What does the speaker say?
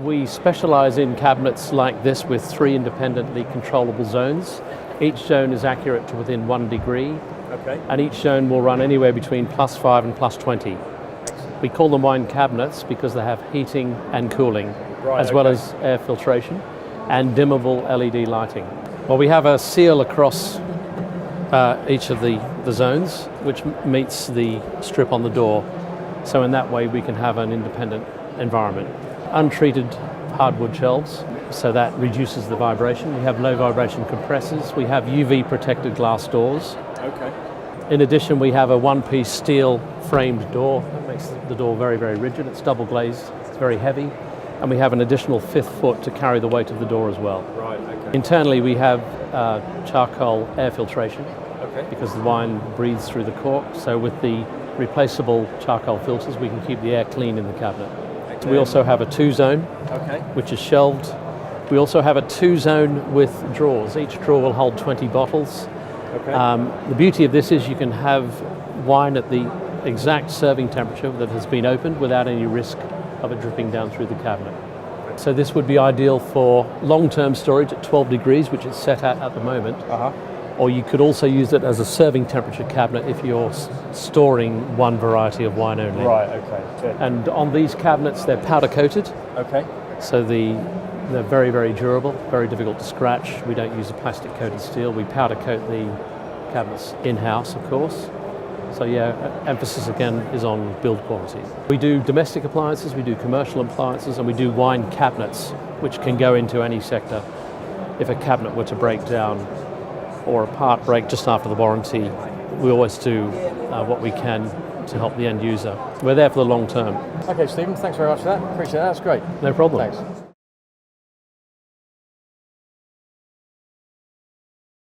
We specialise in cabinets like this with 3 independently controllable zones. Each zone is accurate to within 1 degree, and each zone will run anywhere between +5 and +20. We call them wine cabinets because they have heating and cooling, as well as air filtration and dimmable LED lighting. Well, we have a seal across each of the zones, which meets the strip on the door. So in that way we can have an independent environment. Untreated hardwood shelves, so that reduces the vibration. We have low vibration compressors. We have UV protected glass doors. In addition, we have a one-piece steel framed door that makes the door very, very rigid. It's double glazed, it's very heavy, and we have an additional 5th foot to carry the weight of the door as well. Internally, we have charcoal air filtration because the wine breathes through the cork. So with the replaceable charcoal filters, we can keep the air clean in the cabinet. We also have a 2-zone, which is shelved. We also have a 2-zone with drawers. Each drawer will hold 20 bottles. The beauty of this is you can have wine at the exact serving temperature that has been opened without any risk of it dripping down through the cabinet. So this would be ideal for long-term storage at 12 degrees, which it's set at the moment. Or you could also use it as a serving temperature cabinet if you're storing one variety of wine only. And on these cabinets, they're powder coated. So they're very, very durable, very difficult to scratch. We don't use a plastic coated steel. We powder coat the cabinets in-house, of course. So yeah, emphasis again is on build quality. We do domestic appliances, we do commercial appliances, and we do wine cabinets, which can go into any sector. If a cabinet were to break down or a part break just after the warranty, we always do what we can to help the end user. We're there for the long term. Okay, Stephen, thanks very much for that. Appreciate that, that's great. No problem. Thanks.